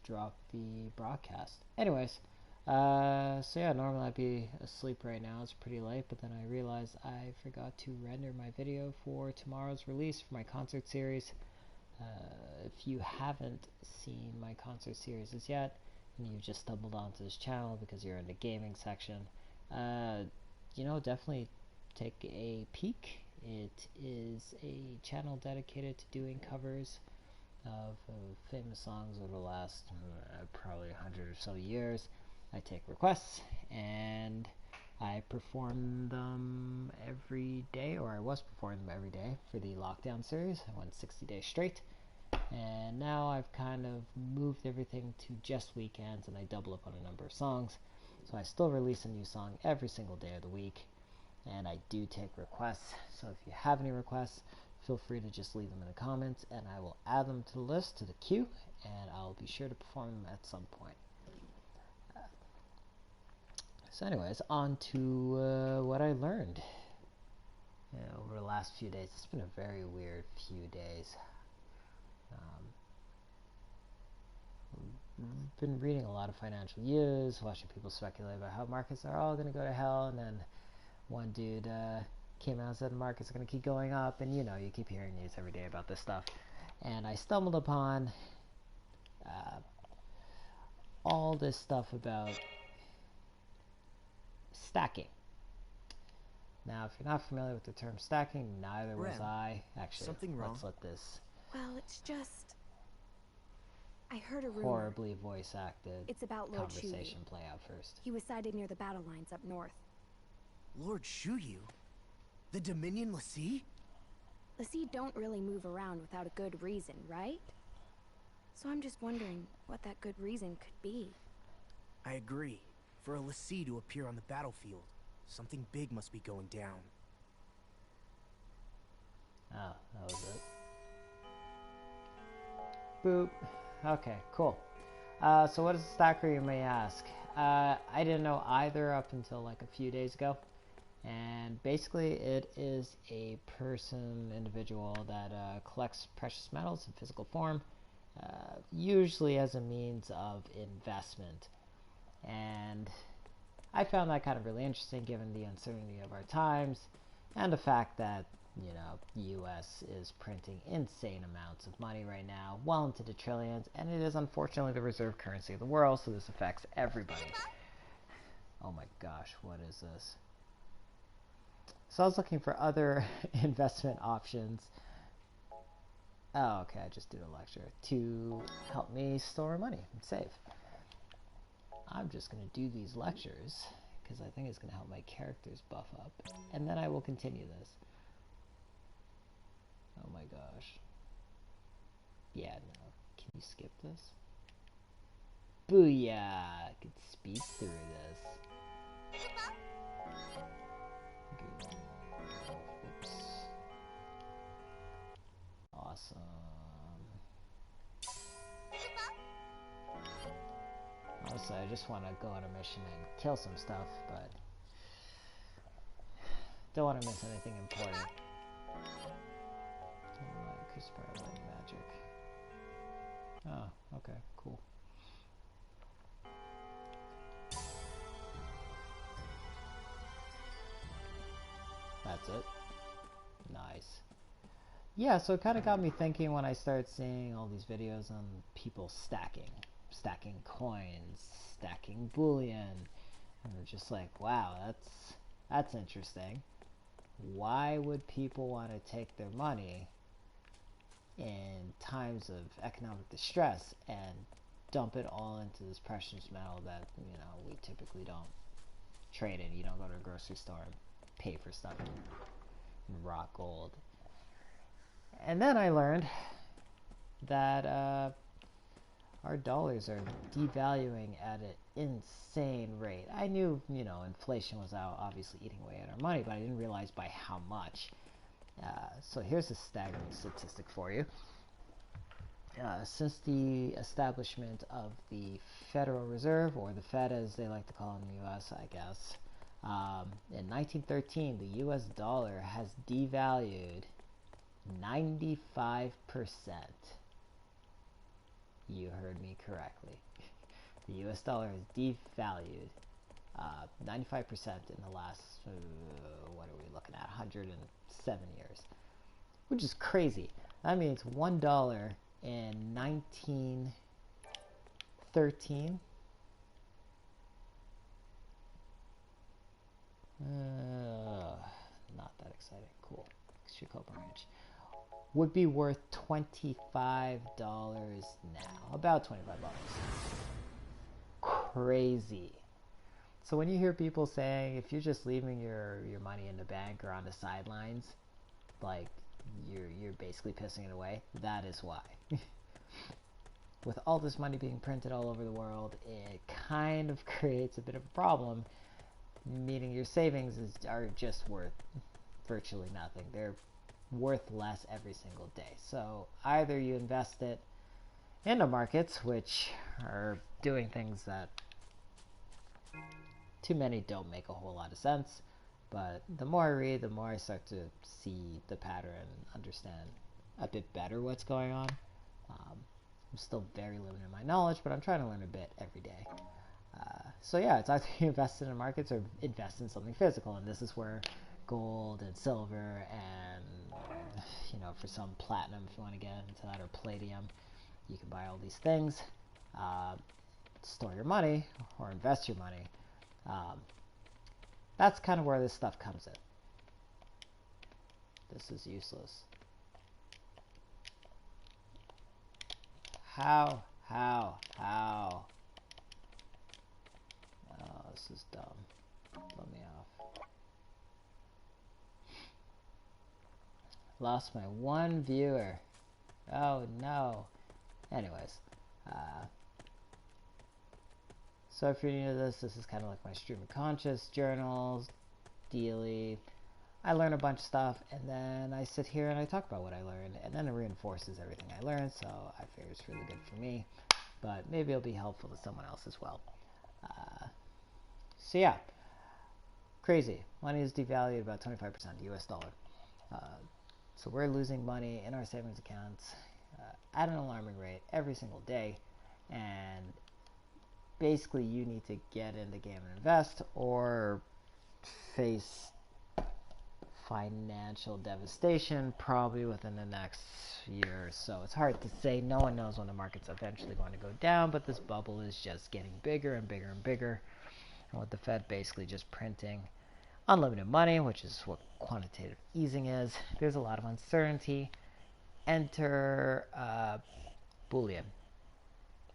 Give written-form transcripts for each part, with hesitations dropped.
drop the broadcast. Anyways, so yeah, normally I'd be asleep right now. It's pretty late, but then I realized I forgot to render my video for tomorrow's release for my concert series. If you haven't seen my concert series as yet, and you've just stumbled onto this channel because you're in the gaming section, definitely take a peek. It is a channel dedicated to doing covers of famous songs over the last probably 100 or so years. I take requests and I perform them every day, or I was performing them every day for the lockdown series. I went 60 days straight, and now I've kind of moved everything to just weekends, and I double up on a number of songs. So I still release a new song every single day of the week, and I do take requests. So if you have any requests, feel free to just leave them in the comments, and I will add them to the list, to the queue, and I'll be sure to perform them at some point. So anyways, on to what I learned over the last few days. It's been a very weird few days. I've been reading a lot of financial news, watching people speculate about how markets are all going to go to hell, and then one dude came out and said the markets are going to keep going up, and you keep hearing news every day about this stuff. And I stumbled upon all this stuff about stacking. Now, if you're not familiar with the term stacking, neither was I. Actually, something wrong? Let's let this Well, it's just... I heard a rumor. Horribly voice-acted It's about Lord conversation Shuyu. play out first. He was sighted near the battle lines up north. Lord Shuyu? The Dominion Lassie? Lassie don't really move around without a good reason, right? So I'm just wondering what that good reason could be. I agree. For a Lassie to appear on the battlefield, something big must be going down. Oh, that was it. Boop. Okay, cool. So what is a stacker, you may ask? I didn't know either up until like a few days ago. And basically it is a individual that collects precious metals in physical form, usually as a means of investment. And I found that kind of really interesting given the uncertainty of our times and the fact that, the US is printing insane amounts of money right now, well into the trillions, and it is unfortunately the reserve currency of the world, so this affects everybody. Oh my gosh, what is this? So I was looking for other investment options. Oh, okay, I just did a lecture to help me store money and save. I'm just going to do these lectures because I think it's going to help my characters buff up, and then I will continue this. Oh my gosh. Yeah, no. Can you skip this? Booyah! I could speed through this. Oops. Awesome. Honestly, I just want to go on a mission and kill some stuff, but don't want to miss anything important. Crystal magic. Oh, okay, cool. That's it. Nice. Yeah, so it kind of got me thinking when I started seeing all these videos on people stacking coins, stacking bullion, and we're just like, wow, that's interesting. Why would people want to take their money in times of economic distress and dump it all into this precious metal that we typically don't trade in? You don't go to a grocery store and pay for stuff in rock gold. And then I learned that our dollars are devaluing at an insane rate. I knew, inflation was out obviously eating away at our money, but I didn't realize by how much. So here's a staggering statistic for you. Since the establishment of the Federal Reserve, or the Fed as they like to call it in the US, I guess, in 1913, the US dollar has devalued 95%. You heard me correctly. The US dollar has devalued 95% in the last, what are we looking at, 107 years, which is crazy. That means $1 in 1913. Not that exciting. Cool. Chicago Ranch would be worth $25 now. About $25. Crazy. So when you hear people saying if you're just leaving your money in the bank or on the sidelines, like you're basically pissing it away, that is why. With all this money being printed all over the world, it kind of creates a bit of a problem, meaning your savings are just worth virtually nothing. They're worth less every single day. So either you invest it in the markets, which are doing things that too many don't make a whole lot of sense, but the more I read, the more I start to see the pattern and understand a bit better what's going on. I'm still very limited in my knowledge, but I'm trying to learn a bit every day. So yeah, it's either you invest in the markets or invest in something physical, and this is where gold and silver and, you know, for some platinum if you want to get into that, or palladium, you can buy all these things, store your money or invest your money. That's kind of where this stuff comes in. This is useless. How? Oh, this is dumb. Let me off. Lost my one viewer. Oh no. Anyways, so if you're new to this is kind of like my stream of conscious journals, daily. I learn a bunch of stuff, and then I sit here and I talk about what I learned, and then it reinforces everything I learned, so I figure it's really good for me, but maybe it'll be helpful to someone else as well. So yeah, crazy. Money is devalued about 25%, the US dollar. So we're losing money in our savings accounts at an alarming rate every single day, and basically you need to get in the game and invest or face financial devastation probably within the next year or so. It's hard to say. No one knows when the market's eventually going to go down, but this bubble is just getting bigger and bigger and bigger. And with the Fed basically just printing unlimited money, which is what quantitative easing is, there's a lot of uncertainty. Enter Boolean,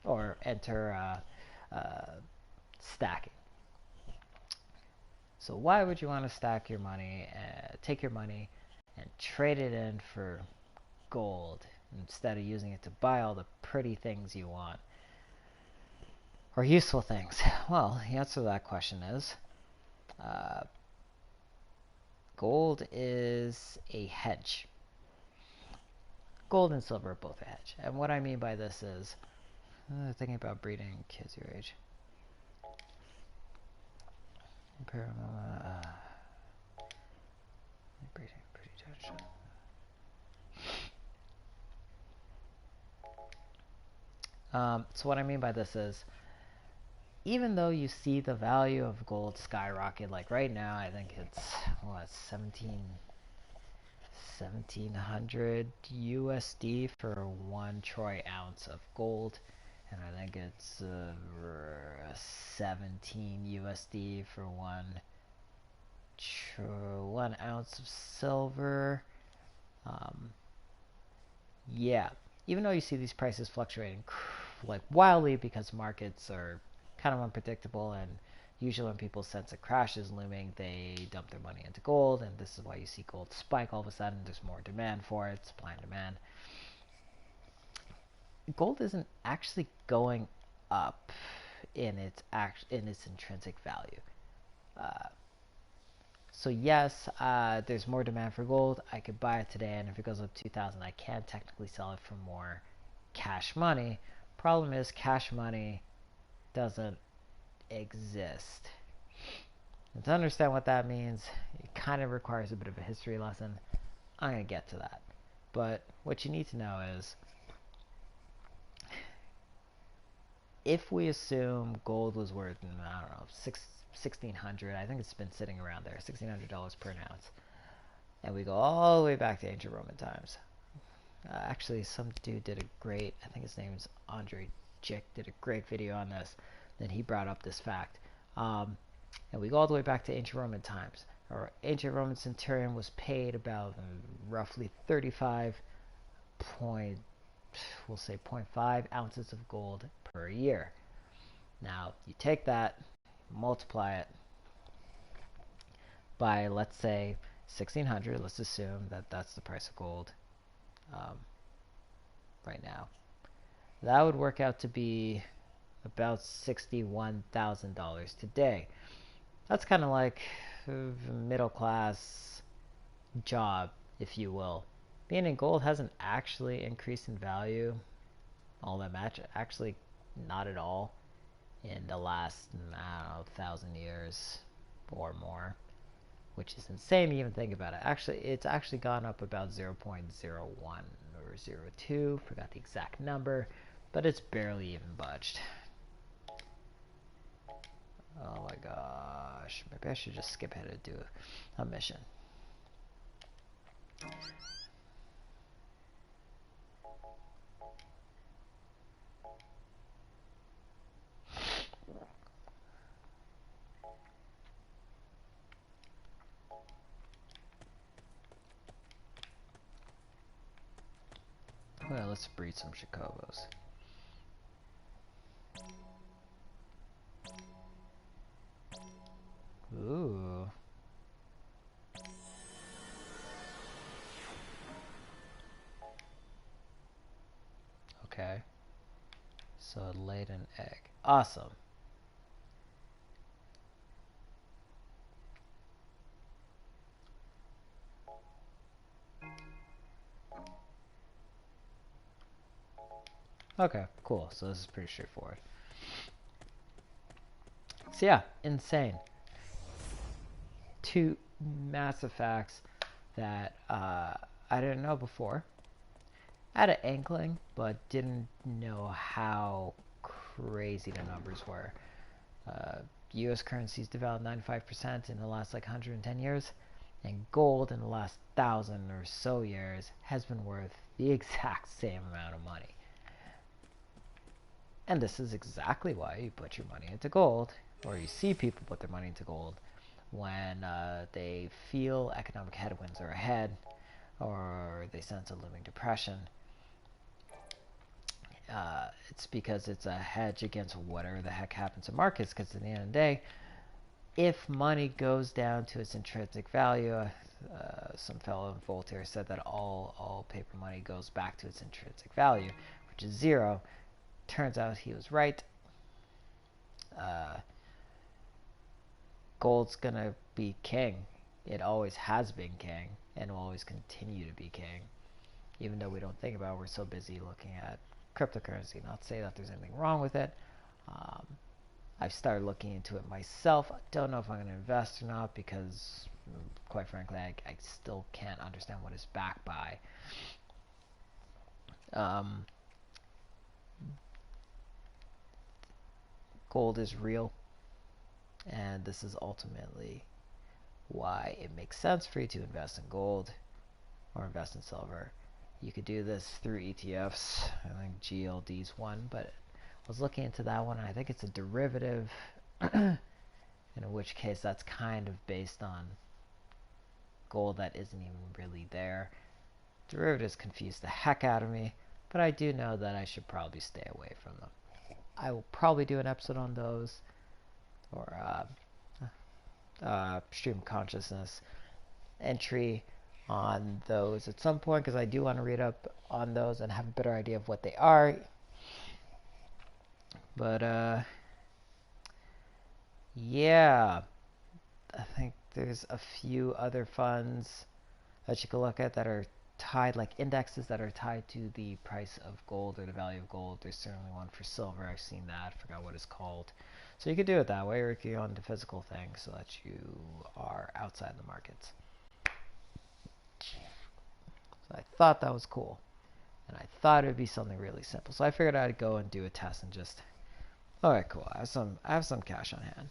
or enter stacking. So why would you want to stack your money, take your money and trade it in for gold instead of using it to buy all the pretty things you want or useful things? Well, the answer to that question is gold is a hedge. Gold and silver are both a hedge. And what I mean by this is thinking about breeding kids your age. So what I mean by this is, even though you see the value of gold skyrocket, like right now, I think it's, what, 1700 USD for 1 troy ounce of gold, and I think it's 17 USD for 1 ounce of silver. Yeah, even though you see these prices fluctuating like wildly because markets are kind of unpredictable, and usually when people sense a crash is looming, they dump their money into gold, and this is why you see gold spike all of a sudden. There's more demand for it, supply and demand. Gold isn't actually going up in its intrinsic value. So yes, there's more demand for gold. I could buy it today, and if it goes up 2,000, I can technically sell it for more cash money. Problem is, cash money doesn't exist. And to understand what that means, it kind of requires a bit of a history lesson. I'm going to get to that. But what you need to know is if we assume gold was worth, I don't know, 1600, I think it's been sitting around there, $1,600 per ounce, and we go all the way back to ancient Roman times. Actually, some dude did a great, I think his name is Andre Jick, did a great video on this. Then he brought up this fact. And we go all the way back to ancient Roman times. Our ancient Roman centurion was paid about roughly 35 point, we'll say 0.5 ounces of gold per year. Now, you take that, multiply it by, let's say, 1600. Let's assume that that's the price of gold right now. That would work out to be about $61,000 today. That's kind of like a middle class job, if you will. Being in gold hasn't actually increased in value all that much. Actually, not at all in the last, I don't know, 1,000 years or more, which is insane to even think about it. Actually, it's actually gone up about 0.01 or 0.02, forgot the exact number, but it's barely even budged. Oh my gosh, maybe I should just skip ahead and do a mission. Well, let's breed some Chocobos. Ooh. Okay. So it laid an egg. Awesome. Okay, cool. So this is pretty straightforward. So yeah, insane. Two massive facts that I didn't know before. I had an inkling, but didn't know how crazy the numbers were. U.S. currencies devalued 95% in the last like 110 years, and gold in the last 1,000 or so years has been worth the exact same amount of money. And this is exactly why you put your money into gold, or you see people put their money into gold when they feel economic headwinds are ahead, or they sense a looming depression. It's because it's a hedge against whatever the heck happens in markets, because at the end of the day, if money goes down to its intrinsic value, some fellow in Voltaire said that all paper money goes back to its intrinsic value, which is zero. Turns out he was right. Gold's gonna be king. It always has been king, and will always continue to be king, even though we don't think about it. We're so busy looking at cryptocurrency. Not to say that there's anything wrong with it. I've started looking into it myself. I don't know if I'm going to invest or not, because quite frankly I still can't understand what it's backed by. Gold is real, and this is ultimately why it makes sense for you to invest in gold or invest in silver. You could do this through ETFs. I think GLD's one, but I was looking into that one, and I think it's a derivative, in which case that's kind of based on gold that isn't even really there. Derivatives confuse the heck out of me, but I do know that I should probably stay away from them. I will probably do an episode on those, or stream consciousness entry on those at some point, because I do want to read up on those and have a better idea of what they are. But yeah, I think there's a few other funds that you can look at that are tied, like indexes that are tied to the price of gold or the value of gold. There's certainly one for silver. I've seen that. I forgot what it's called. So you could do it that way, or you could go into physical things so that you are outside the markets. So I thought that was cool, and I thought it would be something really simple. So I figured I'd go and do a test and just Alright, cool. I have some cash on hand.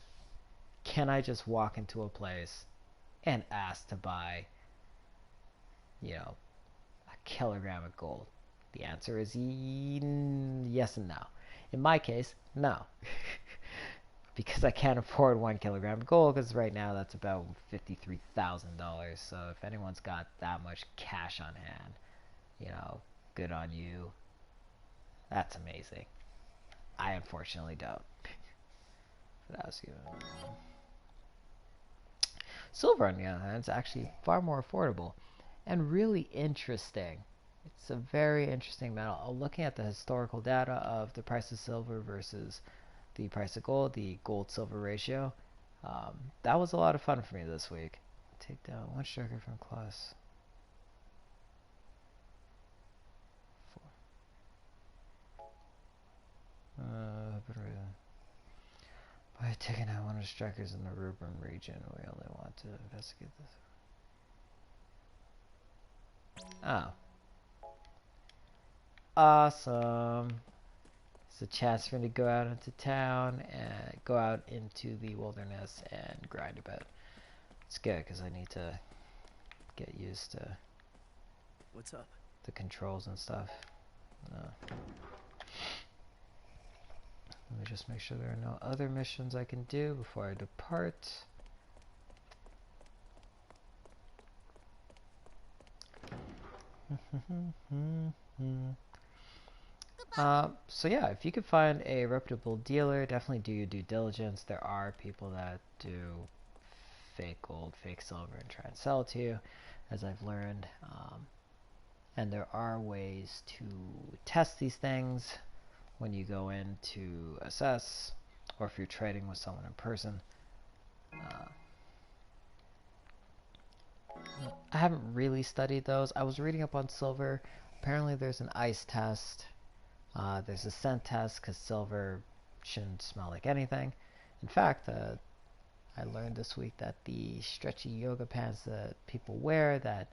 Can I just walk into a place and ask to buy, you know, a kilogram of gold? The answer is yes and no. In my case, no. Because I can't afford 1 kilogram of gold, because right now that's about $53,000. So if anyone's got that much cash on hand, you know, good on you. That's amazing. I unfortunately don't. But I was given silver, on the other hand, is actually far more affordable and really interesting. It's a very interesting metal. Looking at the historical data of the price of silver versus the price of gold, the gold-silver ratio, that was a lot of fun for me this week. Take down one striker from class 4. By taking out one of the strikers in the Rubrum region, we only want to investigate this. Oh. Awesome. It's a chance for me to go out into town and go out into the wilderness and grind a bit. It's good because I need to get used to What's up? the controls and stuff. Let me just make sure there are no other missions I can do before I depart. So yeah, if you could find a reputable dealer, definitely do your due diligence. There are people that do fake gold, fake silver, and try and sell it to you, as I've learned. And there are ways to test these things when you go in to assess, or if you're trading with someone in person. I haven't really studied those. I was reading up on silver. Apparently there's an ice test. There's a scent test, because silver shouldn't smell like anything. In fact, I learned this week that the stretchy yoga pants that people wear that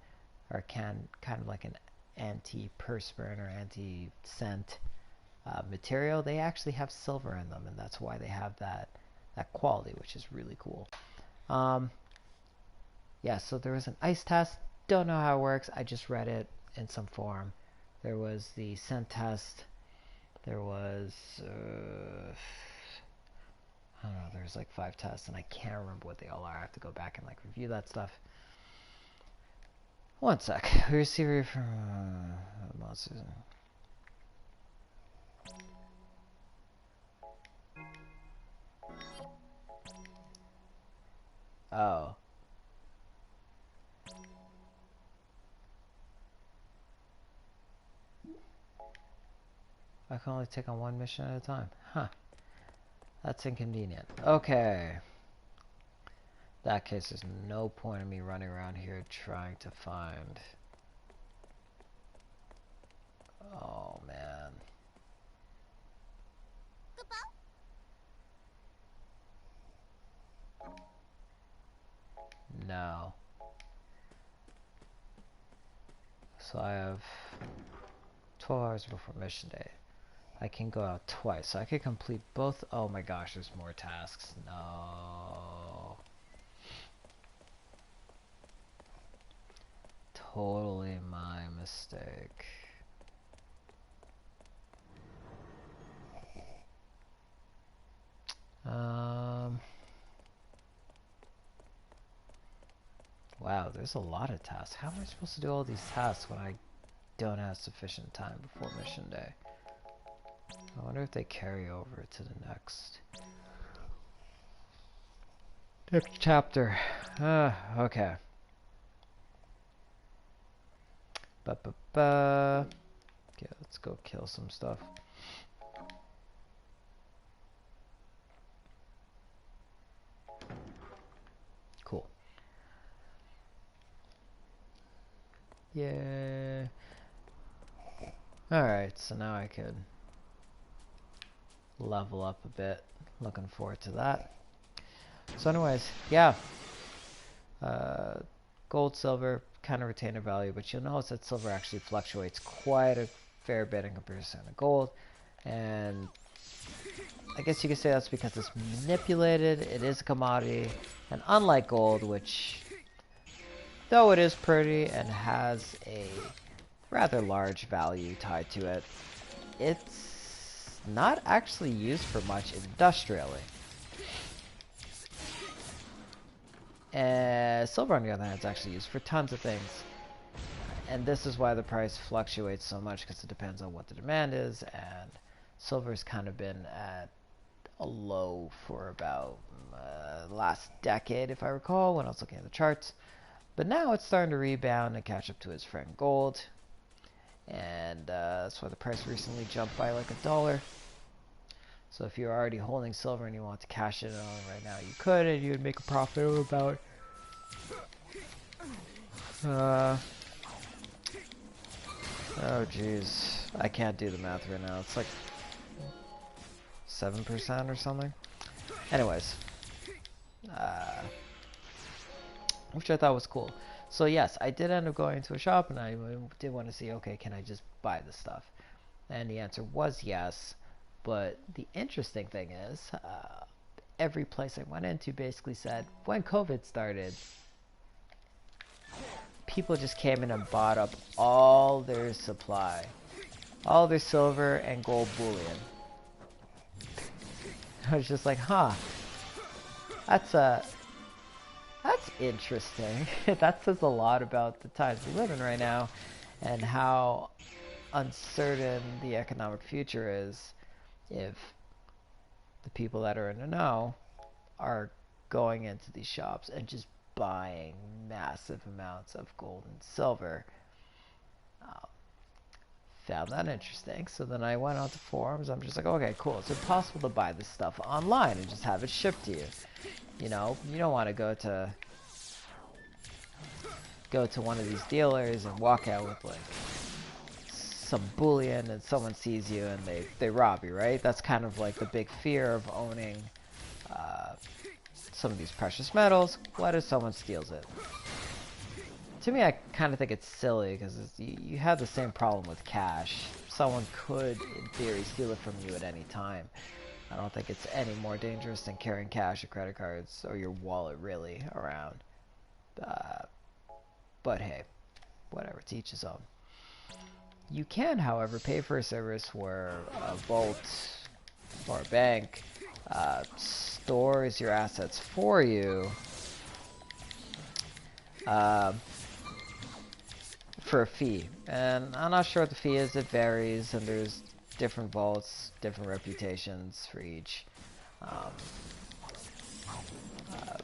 are kind of like an anti-perspirant or anti-scent material, they actually have silver in them, and that's why they have that quality, which is really cool. Yeah, so there was an ice test. Don't know how it works. I just read it in some forum. There was the scent test. There was I don't know, there's like 5 tests, and I can't remember what they all are. I have to go back and like review that stuff. One sec. We received from monsters. Oh. I can only take on one mission at a time. Huh. That's inconvenient. Okay. In that case, there's no point in me running around here trying to find... Oh, man. No. So I have 12 hours before mission day. I can go out twice. So I could complete both. Oh my gosh, there's more tasks. No. Totally my mistake. Wow, there's a lot of tasks. How am I supposed to do all these tasks when I don't have sufficient time before mission day? I wonder if they carry over to the next chapter. Okay. Okay, let's go kill some stuff. Cool. Yeah. Alright, so now I could level up a bit. Looking forward to that. So anyways, yeah. Gold, silver, kind of retain their value, but you'll notice that silver actually fluctuates quite a fair bit in comparison to gold. And I guess you could say that's because it's manipulated, it is a commodity, and unlike gold, which, though it is pretty and has a rather large value tied to it, it's not actually used for much industrially. Silver, on the other hand, is actually used for tons of things. And this is why the price fluctuates so much, because it depends on what the demand is, and silver's kind of been at a low for about last decade, if I recall, when I was looking at the charts. But now it's starting to rebound and catch up to its friend gold. And that's why the price recently jumped by like $1. So if you're already holding silver and you want to cash it on right now, you could, and you would make a profit of about oh jeez, I can't do the math right now. It's like 7% or something. Anyways, which I thought was cool. So yes, I did end up going to a shop, and I did want to see, okay, can I just buy this stuff? And the answer was yes. But the interesting thing is, every place I went into basically said, when COVID started, people just came in and bought up all their supply, all their silver and gold bullion. I was just like, huh, that's interesting. That says a lot about the times we live in right now, and how uncertain the economic future is, if the people that are in the know are going into these shops and just buying massive amounts of gold and silver. Found that interesting. So then I went onto forums. I'm just like, okay, cool. Is it possible to buy this stuff online and just have it shipped to you? You know, you don't want to go to one of these dealers and walk out with like some bullion and someone sees you and they rob you, right? That's kind of like the big fear of owning some of these precious metals. What if someone steals it? To me, I kind of think it's silly, because you have the same problem with cash. Someone could, in theory, steal it from you at any time. I don't think it's any more dangerous than carrying cash or credit cards or your wallet really around. But hey, whatever, to each his own. You can, however, pay for a service where a vault or a bank stores your assets for you for a fee. And I'm not sure what the fee is. It varies, and there's different vaults, different reputations for each.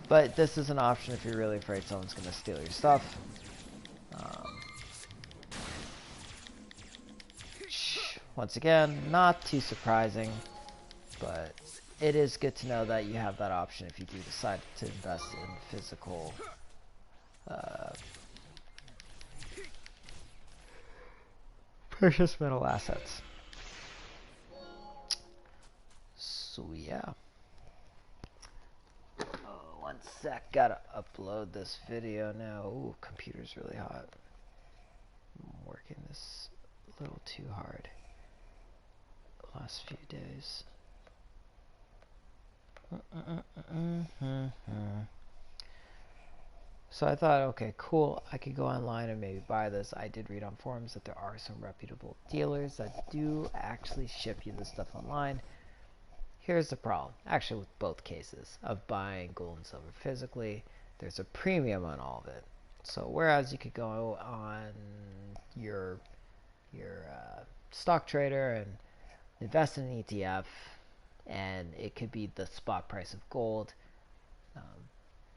But this is an option if you're really afraid someone's going to steal your stuff. Once again, not too surprising, but it is good to know that you have that option if you do decide to invest in physical precious metal assets. So yeah. Oh, one sec, gotta upload this video now. Ooh, computer's really hot. I'm working this a little too hard the last few days. So I thought, okay, cool, I could go online and maybe buy this. I did read on forums that there are some reputable dealers that do actually ship you this stuff online. Here's the problem, actually, with both cases of buying gold and silver physically, there's a premium on all of it. So whereas you could go on your stock trader and invest in an ETF, and it could be the spot price of gold,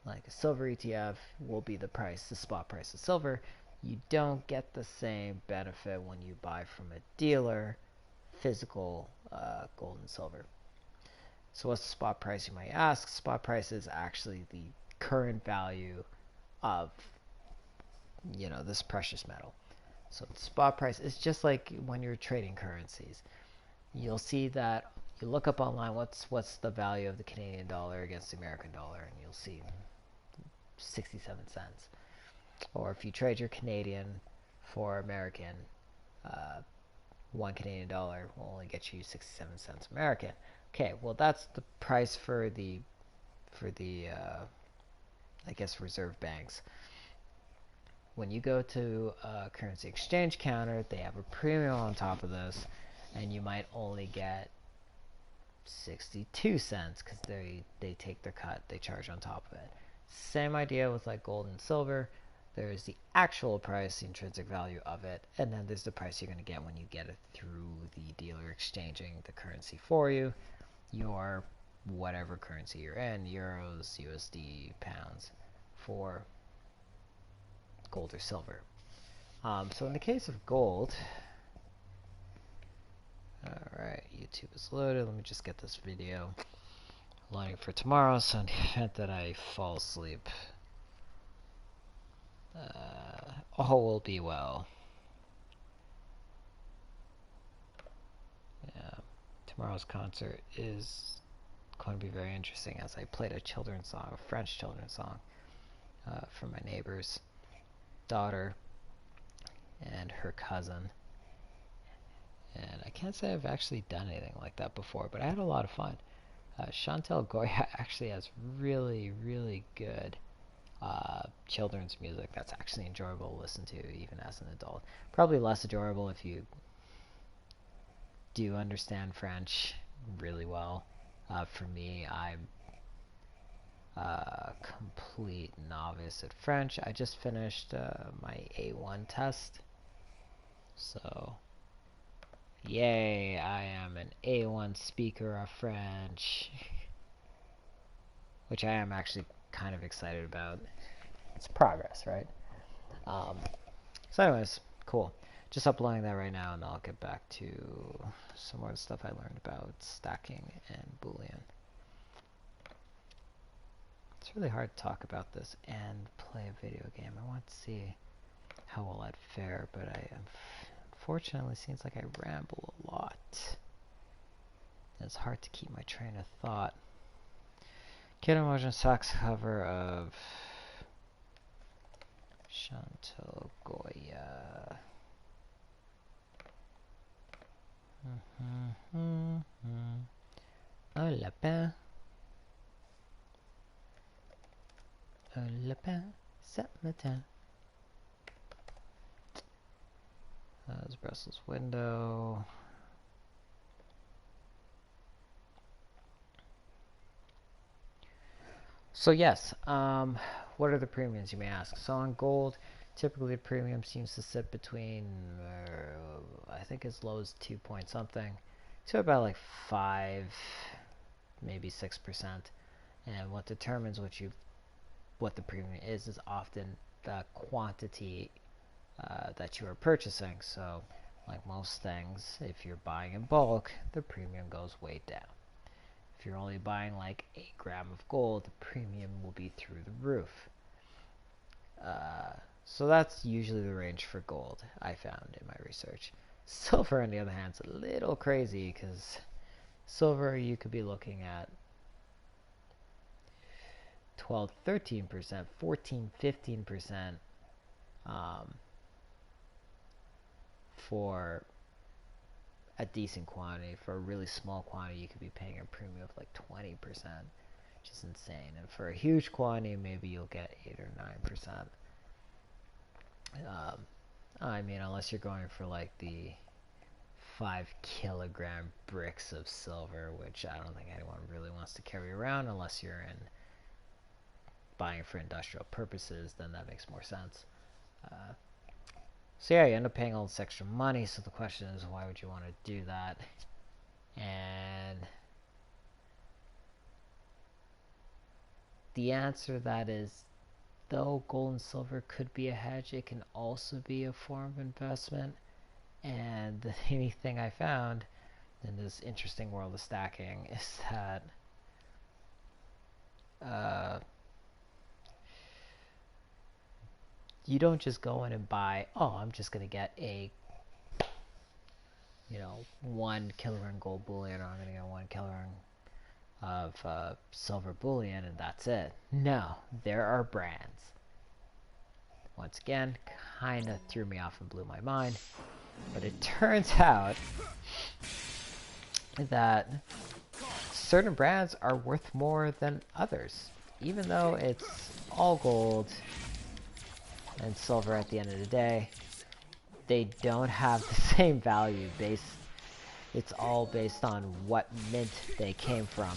like a silver ETF will be the spot price of silver. You don't get the same benefit when you buy from a dealer physical gold and silver. So what's the spot price, you might ask? Spot price is actually the current value of, you know, this precious metal. So the spot price is just like when you're trading currencies. You'll see that you look up online what's the value of the Canadian dollar against the American dollar, and you'll see 67 cents. Or if you trade your Canadian for American, $1 Canadian will only get you 67 cents American. Okay, well that's the price for the I guess reserve banks. When you go to a currency exchange counter, they have a premium on top of this, and you might only get 62 cents because they take their cut, they charge on top of it. Same idea with like gold and silver. There's the actual price, the intrinsic value of it, and then there's the price you're going to get when you get it through the dealer exchanging the currency for you, your whatever currency you're in, euros, USD, pounds, for gold or silver. So in the case of gold, alright, YouTube is loaded. Let me just get this video loading for tomorrow, so in the event that I fall asleep, all will be well. Yeah, tomorrow's concert is going to be very interesting, as I played a children's song, a French children's song, from my neighbor's daughter and her cousin. And I can't say I've actually done anything like that before, but I had a lot of fun. Chantal Goya actually has really, really good children's music that's actually enjoyable to listen to even as an adult. Probably less enjoyable if you do understand French really well. For me, I'm a complete novice at French. I just finished my A1 test, so yay, I am an A1 speaker of French, which I am actually kind of excited about. It's progress, right? So anyways, cool. Just uploading that right now, and I'll get back to some more of the stuff I learned about stacking and Boolean. It's really hard to talk about this and play a video game. I want to see how well I'd fare, but unfortunately seems like I ramble a lot. It's hard to keep my train of thought. CATOINMOTION sax cover of Chantal Goya. Un lapin. Un lapin, ce matin. There's Brussels window. So yes, what are the premiums, you may ask? So on gold, typically the premium seems to sit between, I think as low as 2 point something, to about like 5, maybe 6%. And what determines what the premium is often the quantity that you are purchasing. So like most things, if you're buying in bulk, the premium goes way down. If you're only buying like 1 gram of gold, the premium will be through the roof. So that's usually the range for gold I found in my research. Silver, on the other hand, is a little crazy, because silver you could be looking at 12, 13%, 14, 15% for a decent quantity. For a really small quantity, you could be paying a premium of like 20%, which is insane. And for a huge quantity, maybe you'll get 8 or 9%. I mean, unless you're going for like the 5 kilogram bricks of silver, which I don't think anyone really wants to carry around unless you're in buying for industrial purposes. Then that makes more sense. So yeah, you end up paying all this extra money, so the question is, why would you want to do that? And the answer to that is, though gold and silver could be a hedge, it can also be a form of investment. And the only thing I found in this interesting world of stacking is that you don't just go in and buy, oh, I'm just going to get a 1 kilogram gold bullion, or I'm going to get 1 kilogram of silver bullion, and that's it. No, there are brands. Once again, kind of threw me off and blew my mind. But it turns out that certain brands are worth more than others, even though it's all gold and silver at the end of the day. They don't have the same value. It's all based on what mint they came from.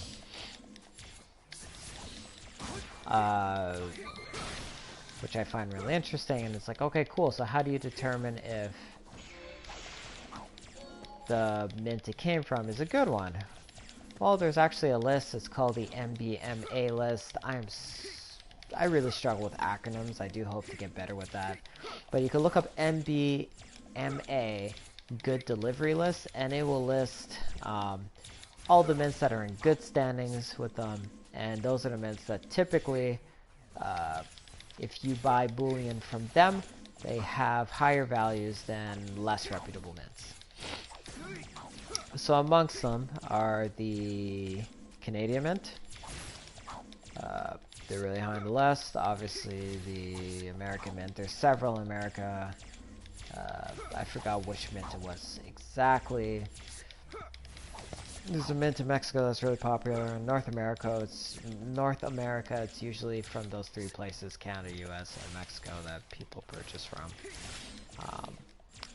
Which I find really interesting, and it's like, okay, cool, so how do you determine if the mint it came from is a good one? Well, there's actually a list. It's called the MBMA list. I really struggle with acronyms. I do hope to get better with that. But you can look up MBMA, good delivery list, and it will list all the mints that are in good standings with them. And those are the mints that typically, if you buy bullion from them, they have higher values than less reputable mints. So amongst them are the Canadian mint. They're really high on the list. Obviously, the American mint. There's several in America. I forgot which mint it was exactly. There's a mint in Mexico that's really popular. In North America, it's usually from those three places: Canada, U.S., and Mexico that people purchase from.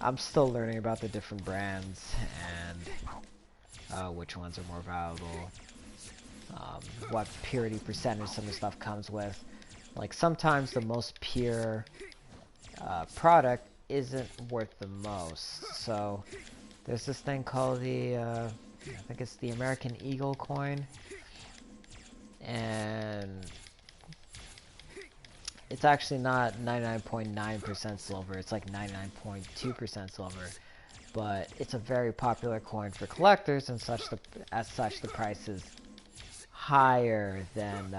I'm still learning about the different brands and which ones are more valuable. What purity percentage some of the stuff comes with. Like sometimes the most pure product isn't worth the most. So there's this thing called the I think it's the American Eagle coin, and it's actually not 99.9% silver. It's like 99.2% silver. But it's a very popular coin for collectors, and as such the price is higher than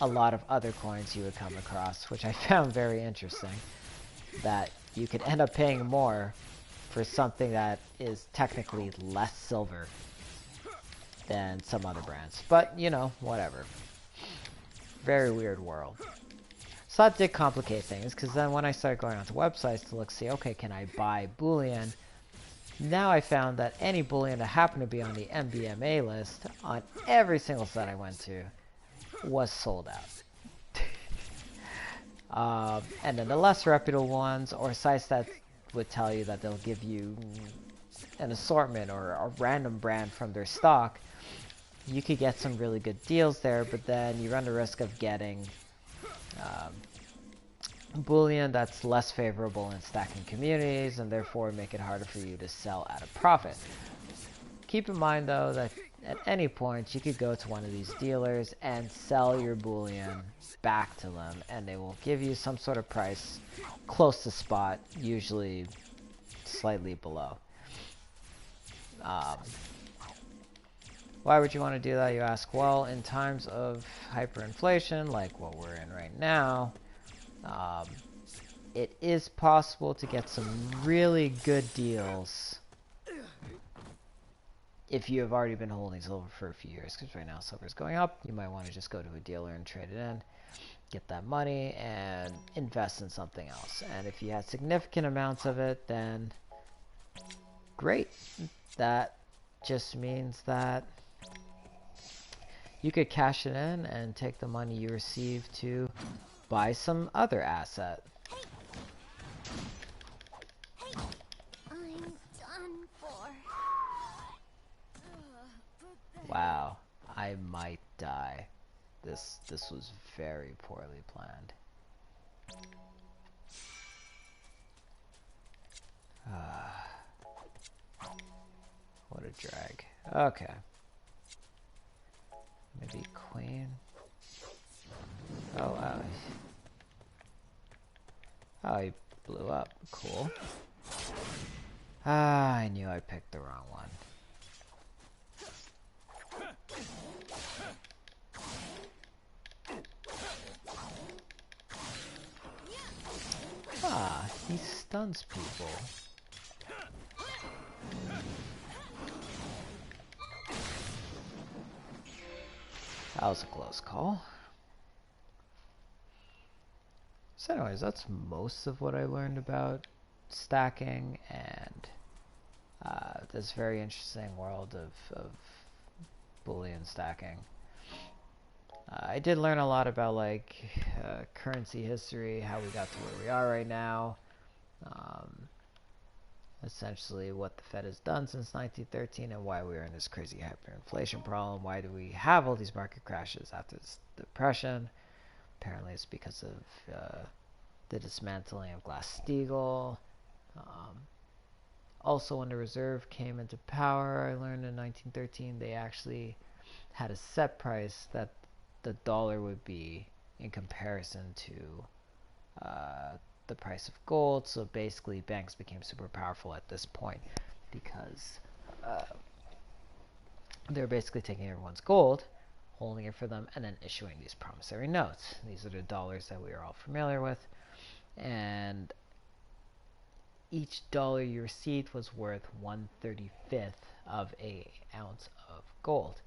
a lot of other coins you would come across, which I found very interesting. That you could end up paying more for something that is technically less silver than some other brands. But, you know, whatever. Very weird world. So that did complicate things, because then when I started going onto websites to look, see, okay, can I buy bullion? Now I found that any bullion that happened to be on the MBMA list, on every single site I went to, was sold out. And then the less reputable ones, or sites that would tell you that they'll give you an assortment or a random brand from their stock, you could get some really good deals there, but then you run the risk of getting bullion that's less favorable in stacking communities, and therefore make it harder for you to sell at a profit. Keep in mind though that at any point you could go to one of these dealers and sell your bullion back to them, and they will give you some sort of price close to spot, usually slightly below. Why would you want to do that, you ask? Well, in times of hyperinflation, like what we're in right now, it is possible to get some really good deals if you have already been holding silver for a few years, because right now silver is going up. You might want to just go to a dealer and trade it in, get that money, and invest in something else. And if you had significant amounts of it, then great. That just means that you could cash it in and take the money you receive to buy some other asset. I'm done for. Wow, I might die. This was very poorly planned. What a drag. Okay. Maybe queen. Oh wow. Oh, he blew up. Cool. Ah, I knew I picked the wrong one. Ah, he stuns people. That was a close call. So anyways, that's most of what I learned about stacking and this very interesting world of Boolean stacking. I did learn a lot about like currency history, how we got to where we are right now, essentially what the Fed has done since 1913 and why we are in this crazy hyperinflation problem. Why do we have all these market crashes after this depression? Apparently it's because of the dismantling of Glass-Steagall. Also, when the Reserve came into power, I learned in 1913 they actually had a set price that the dollar would be in comparison to the price of gold. So basically banks became super powerful at this point because they're basically taking everyone's gold, holding it for them, and then issuing these promissory notes. These are the dollars that we are all familiar with, and each dollar you received was worth 1/35th of an ounce of gold.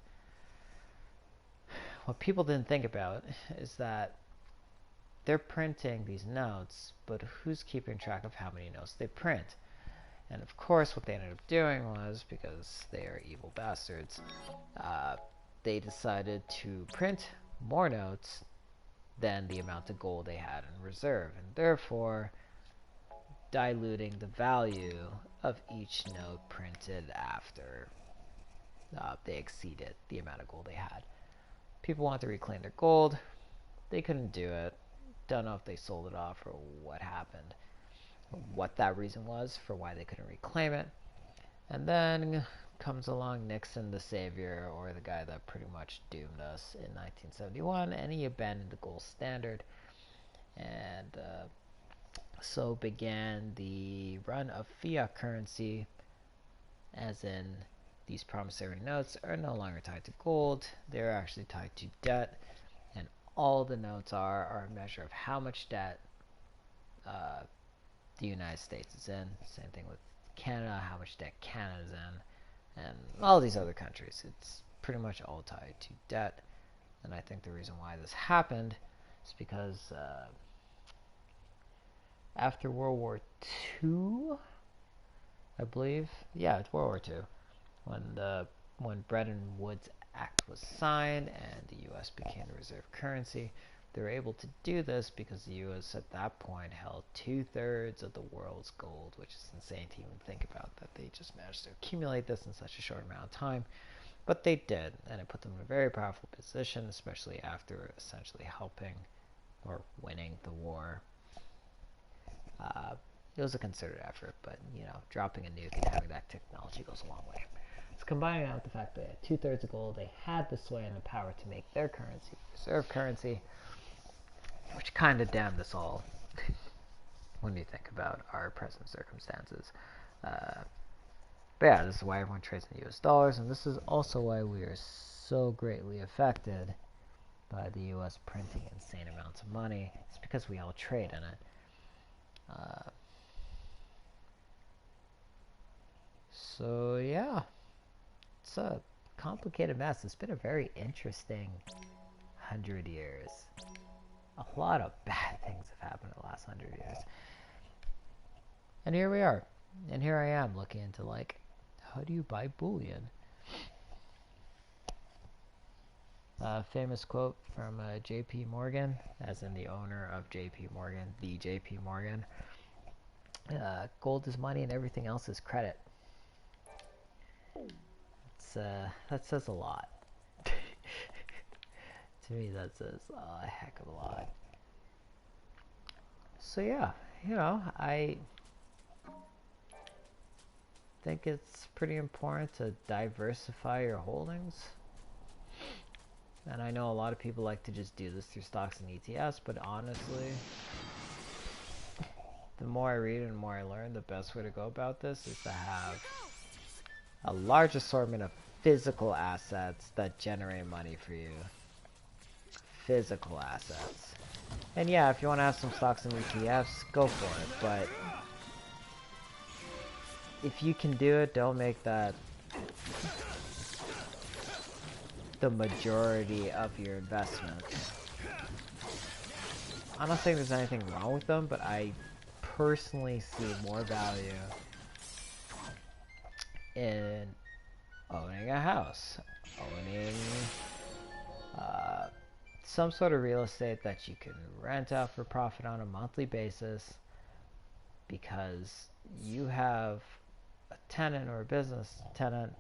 What people didn't think about is that they're printing these notes, but who's keeping track of how many notes they print? And of course, what they ended up doing was, because they are evil bastards, they decided to print more notes than the amount of gold they had in reserve, and therefore diluting the value of each note printed after they exceeded the amount of gold they had. People wanted to reclaim their gold. They couldn't do it. Don't know if they sold it off or what happened, what that reason was for why they couldn't reclaim it. And then comes along Nixon, the savior, or the guy that pretty much doomed us in 1971, and he abandoned the gold standard. And so began the run of fiat currency, as in these promissory notes are no longer tied to gold. They're actually tied to debt, and all the notes are a measure of how much debt the United States is in. Same thing with Canada, how much debt Canada is in, and all these other countries. It's pretty much all tied to debt. And I think the reason why this happened is because after World War II, I believe, yeah, it's World War II, when Bretton Woods Act was signed and the U.S. became the reserve currency. They were able to do this because the U.S. at that point held 2/3 of the world's gold, which is insane to even think about, that they just managed to accumulate this in such a short amount of time. But they did, and it put them in a very powerful position, especially after essentially helping or winning the war. It was a concerted effort, but, dropping a nuke and having that technology goes a long way. So combining that with the fact that they had 2/3 of gold, they had the sway and the power to make their currency reserve currency, which kind of damned us all when you think about our present circumstances. But yeah, this is why everyone trades in US dollars, and this is also why we are so greatly affected by the US printing insane amounts of money. It's because we all trade in it. So yeah, it's a complicated mess. It's been a very interesting 100 years. A lot of bad things have happened in the last 100 years. And here we are. And here I am looking into, like, how do you buy bullion? Famous quote from J.P. Morgan, as in the owner of J.P. Morgan, the J.P. Morgan. Gold is money and everything else is credit. That says a lot. To me, that says a heck of a lot. So yeah, I think it's pretty important to diversify your holdings. And I know a lot of people like to just do this through stocks and ETFs, but honestly, the more I read and the more I learn, the best way to go about this is to have a large assortment of physical assets that generate money for you. Physical assets. And yeah, if you want to have some stocks and ETFs, go for it, but if you can do it, don't make that the majority of your investments. I'm not saying there's anything wrong with them, but I personally see more value in owning a house, owning some sort of real estate that you can rent out for profit on a monthly basis, because you have a tenant or a business tenant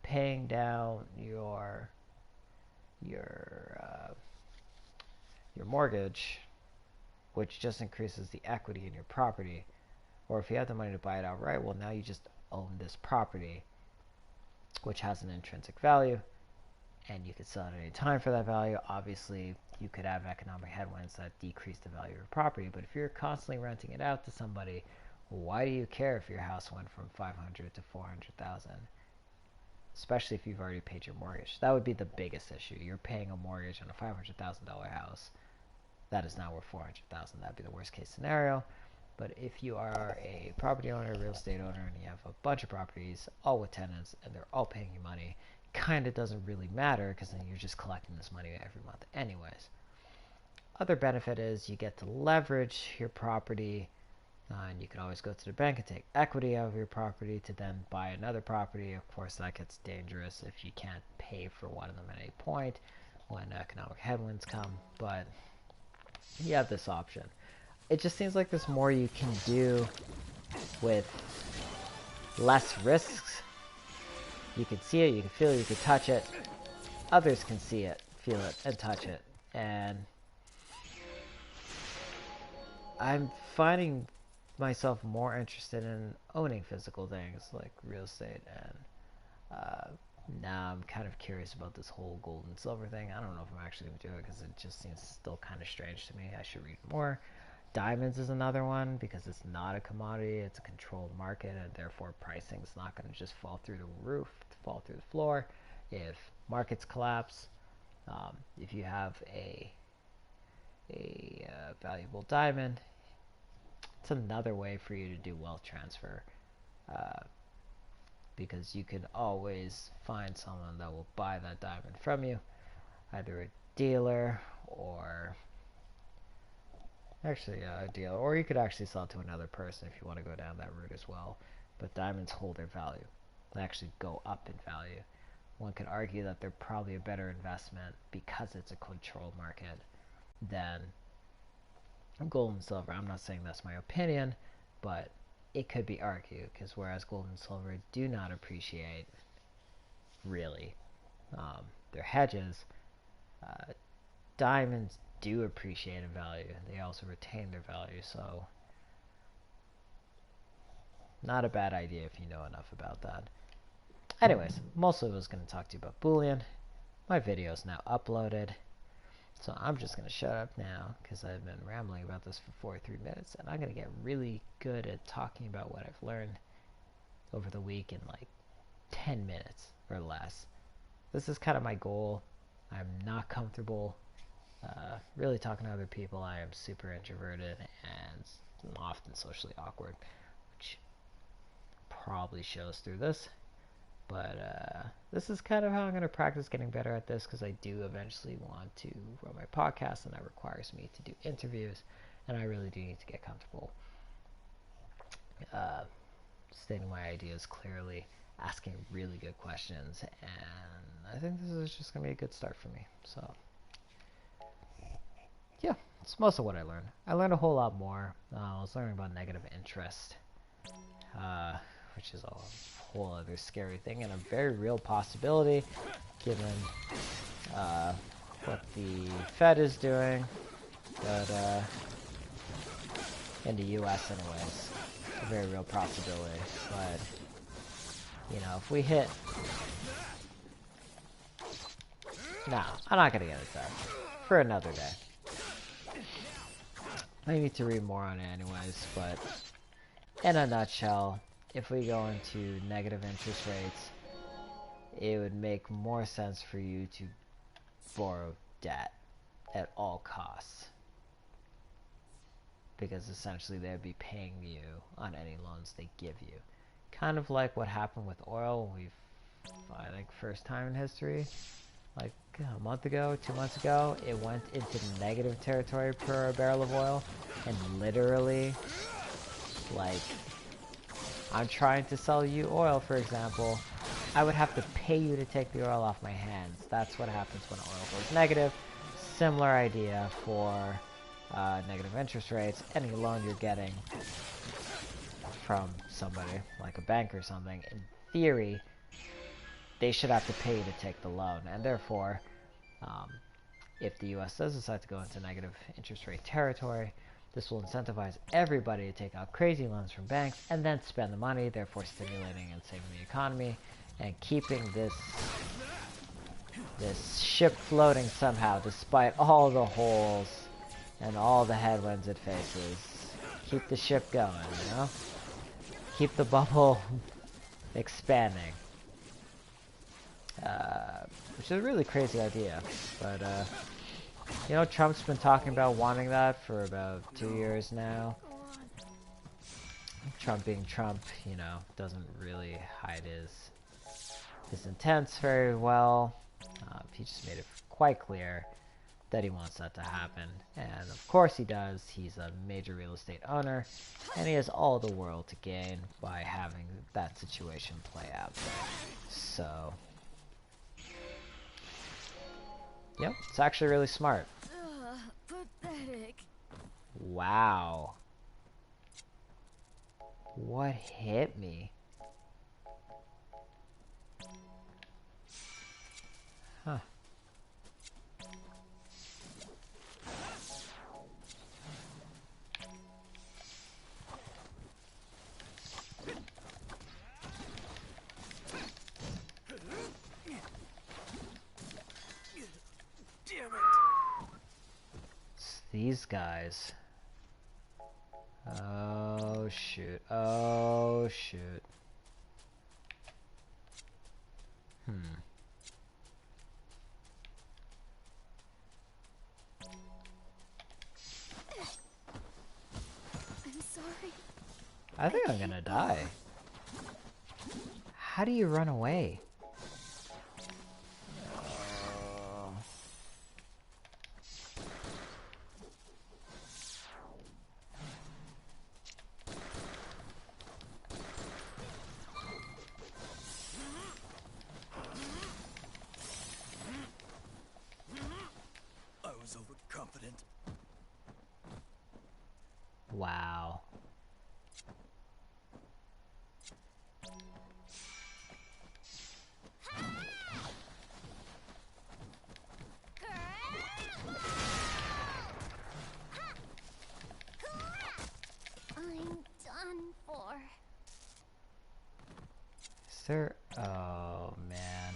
paying down your mortgage, which just increases the equity in your property. Or if you have the money to buy it outright, well, now you just own this property, which has an intrinsic value, and you could sell it at any time for that value. Obviously, you could have economic headwinds that decrease the value of your property, but if you're constantly renting it out to somebody, why do you care if your house went from 500 to 400,000? Especially if you've already paid your mortgage. That would be the biggest issue. You're paying a mortgage on a $500,000 house. That is now worth 400,000. That'd be the worst case scenario. But if you are a property owner, real estate owner, and you have a bunch of properties, all with tenants, and they're all paying you money, kind of doesn't really matter, because then you're just collecting this money every month anyways. Other benefit is you get to leverage your property, and you can always go to the bank and take equity out of your property to then buy another property. Of course, that gets dangerous if you can't pay for one of them at any point when economic headwinds come, but you have this option. It just seems like there's more you can do with less risks. You can see it, you can feel it, you can touch it. Others can see it, feel it, and touch it. And I'm finding myself more interested in owning physical things like real estate, and now I'm kind of curious about this whole gold and silver thing. I don't know if I'm actually going to do it, because it just seems still kind of strange to me. I should read more. Diamonds is another one, because it's not a commodity, it's a controlled market, and therefore pricing is not going to just fall through the roof, fall through the floor if markets collapse. If you have a valuable diamond, it's another way for you to do wealth transfer, because you can always find someone that will buy that diamond from you, either a dealer or a dealer, or you could actually sell it to another person if you want to go down that route as well. But diamonds hold their value. They actually go up in value. One could argue that they're probably a better investment because it's a controlled market than gold and silver. I'm not saying that's my opinion, but it could be argued, because whereas gold and silver do not appreciate really, they're hedges, diamonds do appreciate in value. They also retain their value, so not a bad idea if you know enough about that. Anyways, mostly I was going to talk to you about Boolean. My video is now uploaded, so I'm just going to shut up now, because I've been rambling about this for 43 minutes, and I'm going to get really good at talking about what I've learned over the week in like 10 minutes or less. This is kind of my goal. I'm not comfortable really talking to other people. I am super introverted and often socially awkward, which probably shows through this. But this is kind of how I'm going to practice getting better at this, because I do eventually want to run my podcast, and that requires me to do interviews, and I really do need to get comfortable stating my ideas clearly, asking really good questions, and I think this is just going to be a good start for me. So yeah, it's most of what I learned. I learned a whole lot more. I was learning about negative interest, which is a whole other scary thing, and a very real possibility given what the Fed is doing, but in the US anyways, a very real possibility. But you know, if we hit, nah, I'm not gonna get into that for another day. I need to read more on it anyways, but in a nutshell, if we go into negative interest rates, it would make more sense for you to borrow debt at all costs, because essentially they'd be paying you on any loans they give you. Kind of like what happened with oil. I think first time in history, like a month ago, 2 months ago, it went into negative territory per barrel of oil, and literally like I'm trying to sell you oil, for example. I would have to pay you to take the oil off my hands. That's what happens when oil goes negative. Similar idea for negative interest rates. Any loan you're getting from somebody, like a bank or something, in theory, they should have to pay you to take the loan. And therefore, if the US does decide to go into negative interest rate territory, this will incentivize everybody to take out crazy loans from banks and then spend the money, therefore stimulating and saving the economy and keeping this ship floating somehow, despite all the holes and all the headwinds it faces. Keep the ship going, you know? Keep the bubble expanding. Which is a really crazy idea, but you know, Trump's been talking about wanting that for about 2 years now. Trump being Trump, you know, doesn't really hide his intents very well. He just made it quite clear that he wants that to happen, and of course he does. He's a major real estate owner, and he has all the world to gain by having that situation play out. So yep, it's actually really smart. Pathetic. Wow. What hit me? Huh. It's these guys. Oh shoot. Oh shoot. I'm sorry. I think I'm gonna die. How do you run away? I was overconfident. Wow. I'm done for. Is there... Oh, man.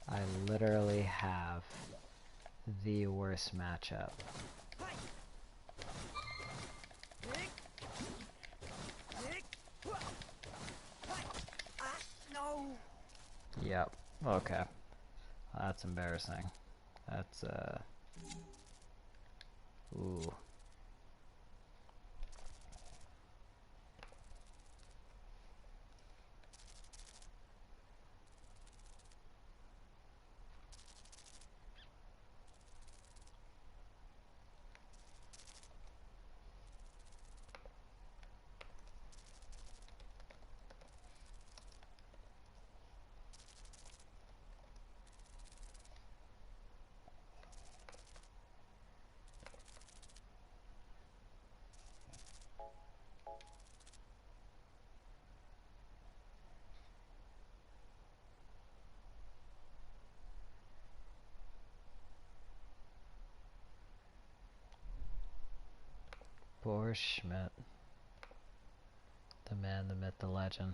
I literally have the worst matchup. No. Yep. Okay. That's embarrassing. That's, Ooh. Boris Schmidt. The man, the myth, the legend.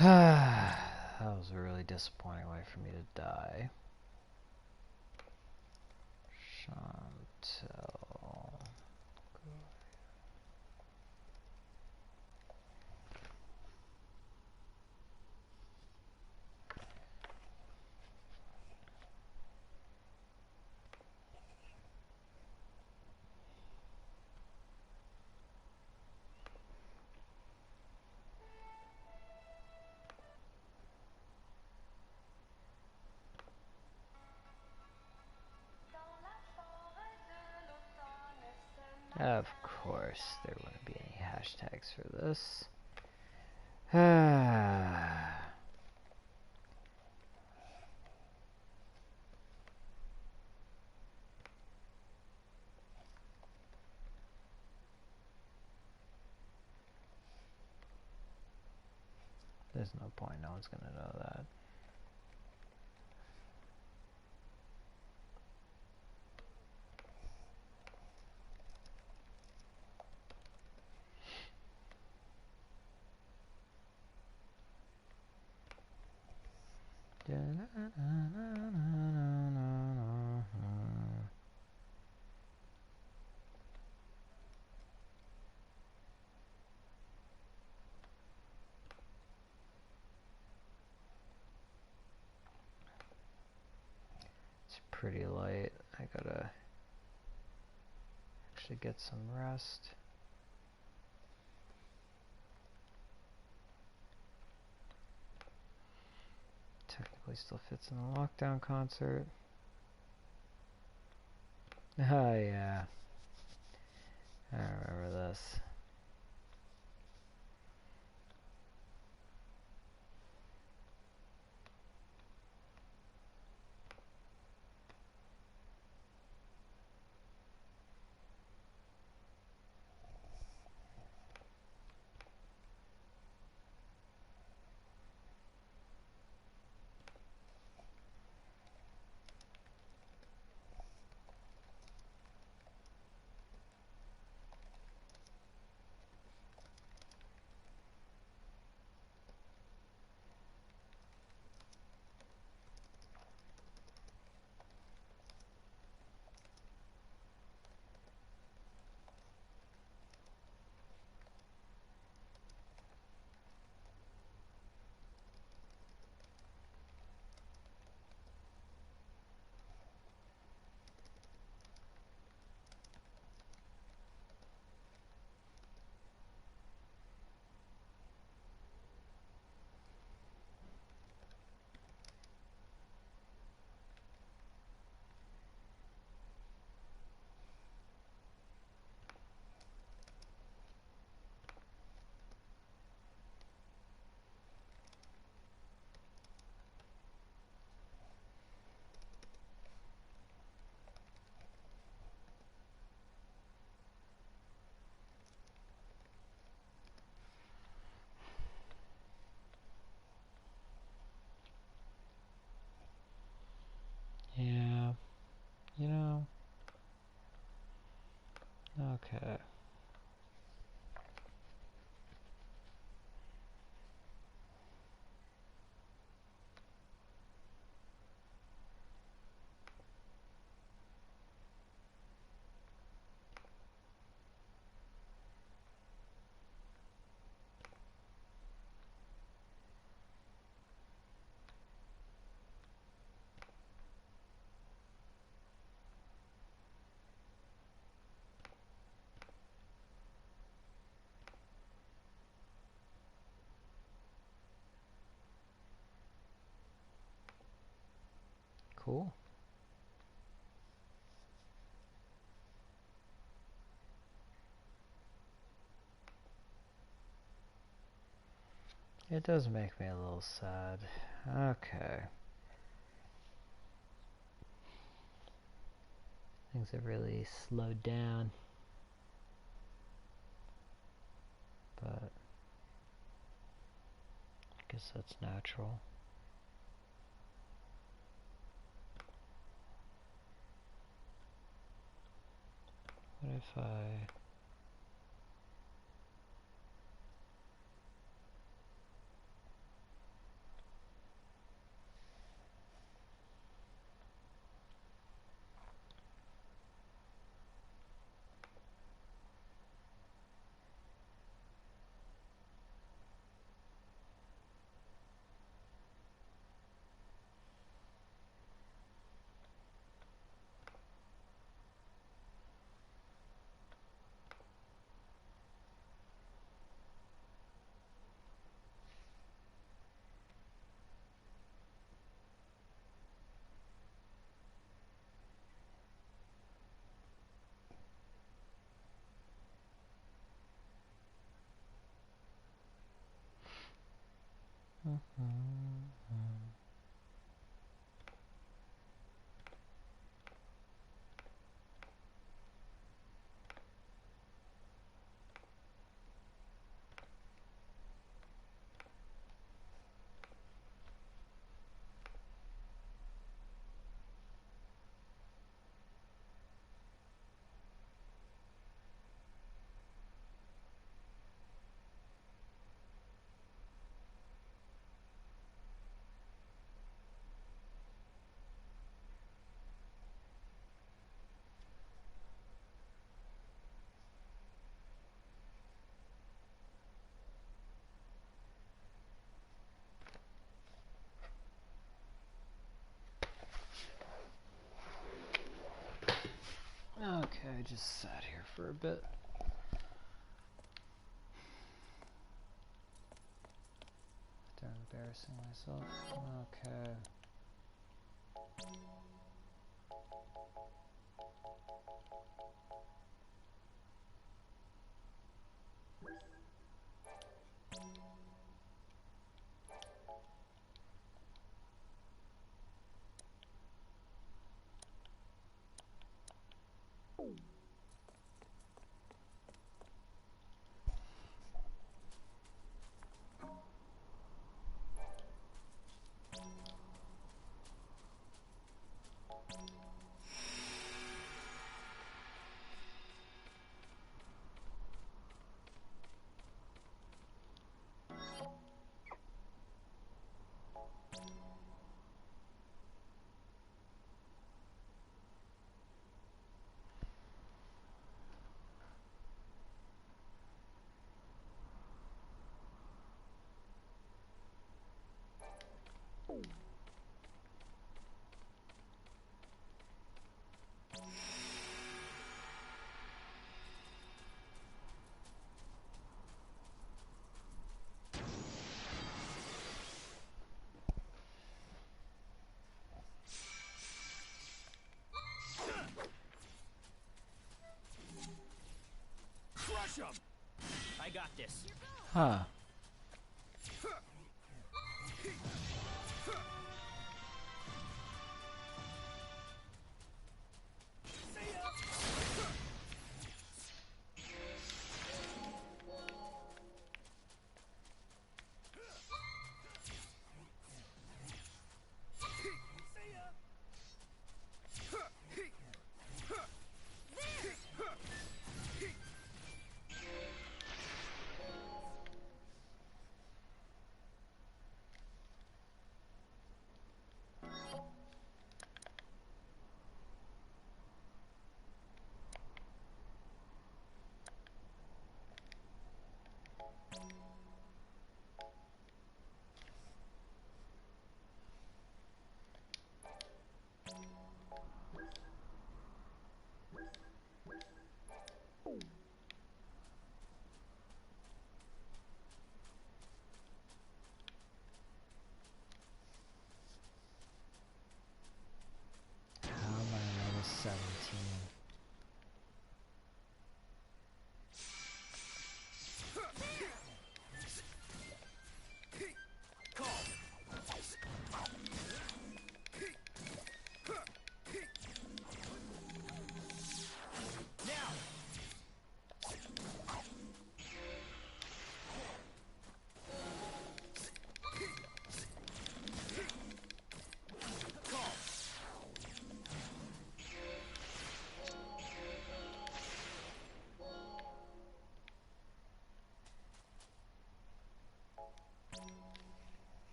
That was a really disappointing way for me to die. Chantel. Of course, there wouldn't be any hashtags for this. There's no point, no one's gonna know that. It's pretty late. I gotta actually get some rest. Technically still fits in the lockdown concert. Oh yeah, I remember this. Yeah, you know, okay. Cool. It does make me a little sad. Okay. Things have really slowed down. But I guess that's natural. What if I... Okay, I just sat here for a bit. They're embarrassing myself. Okay. Crush 'em! I got this. Huh. How am I level 17?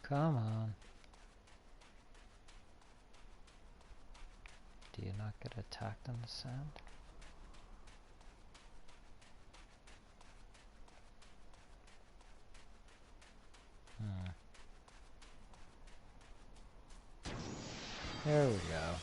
Come on. Do you not get attacked on the sand? There we go.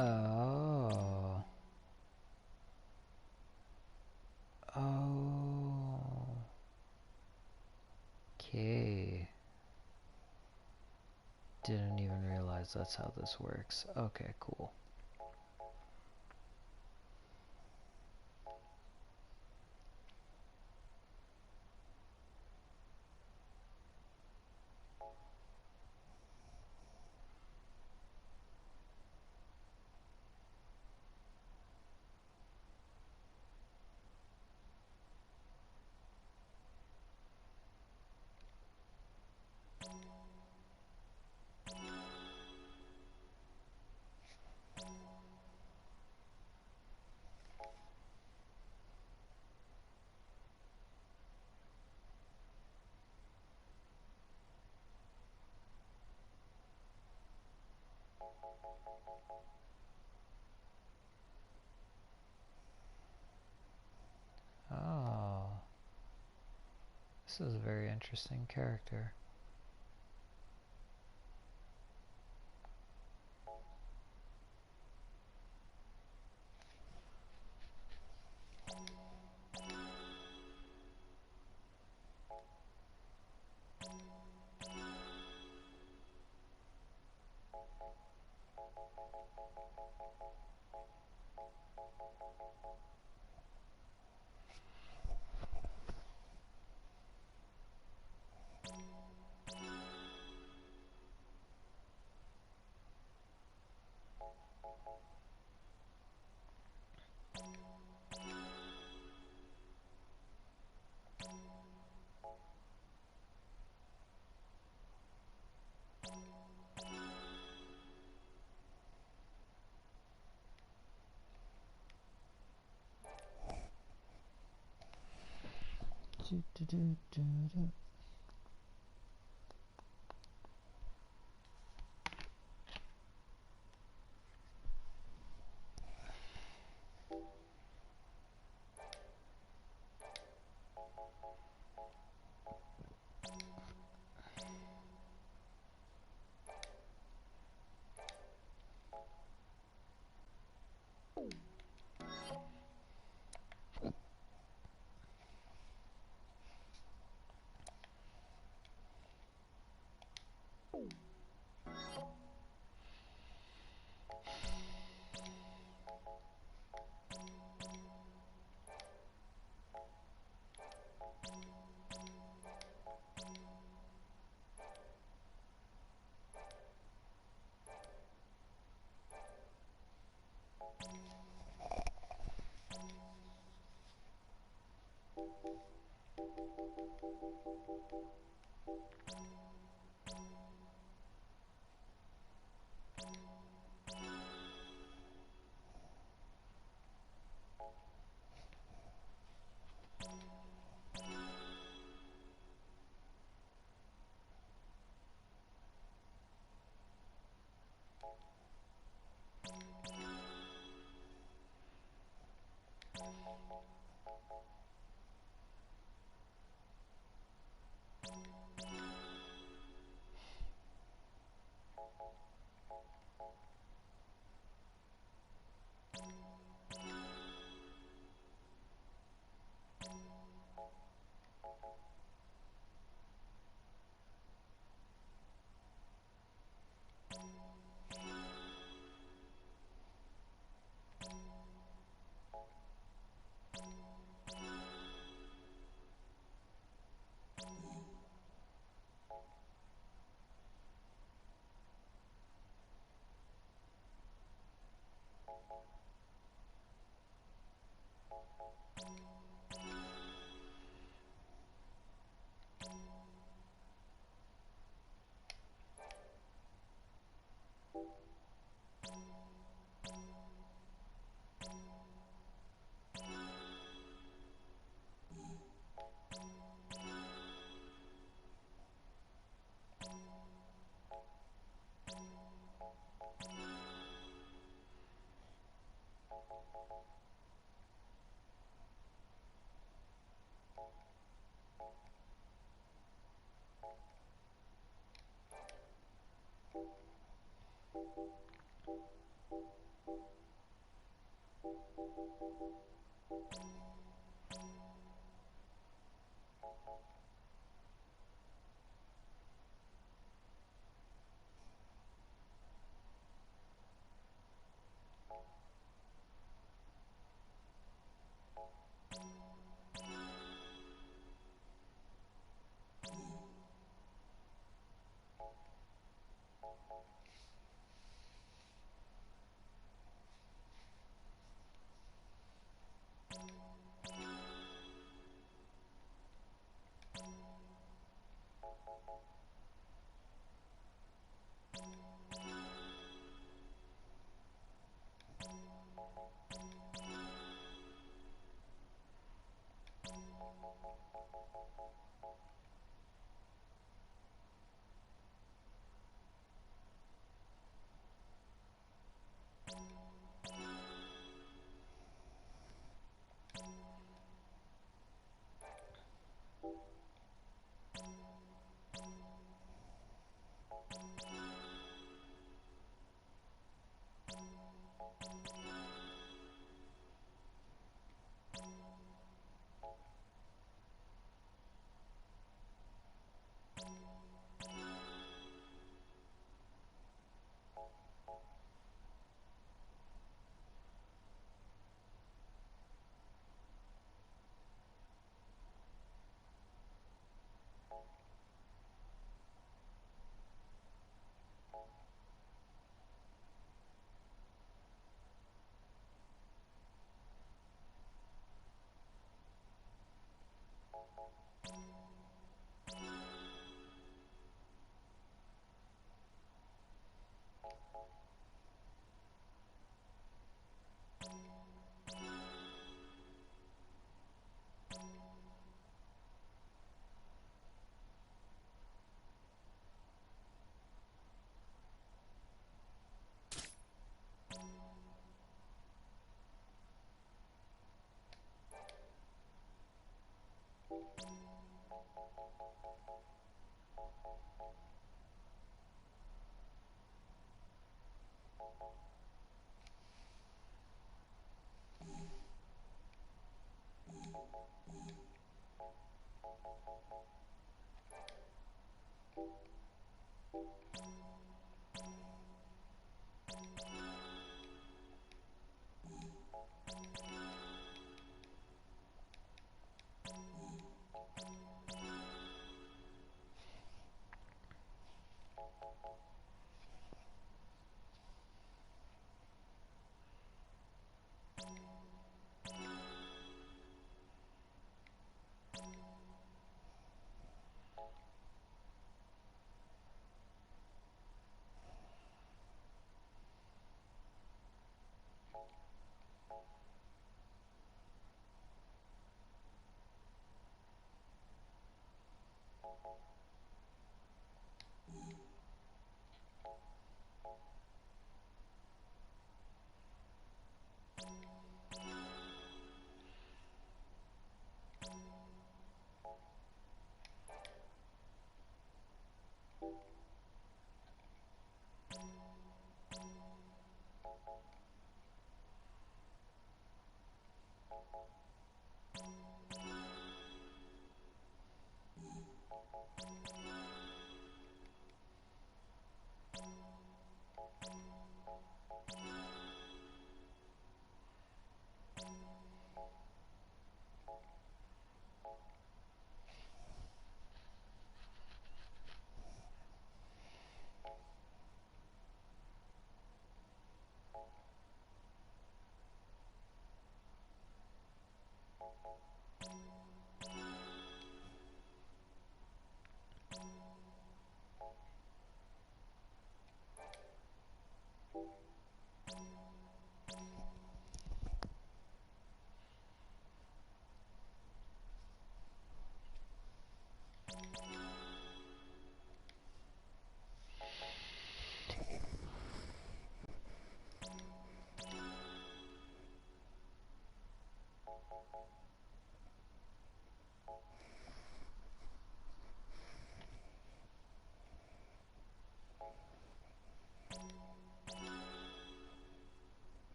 Oh. Oh. Okay. Didn't even realize that's how this works. Okay, cool. Oh. This is a very interesting character.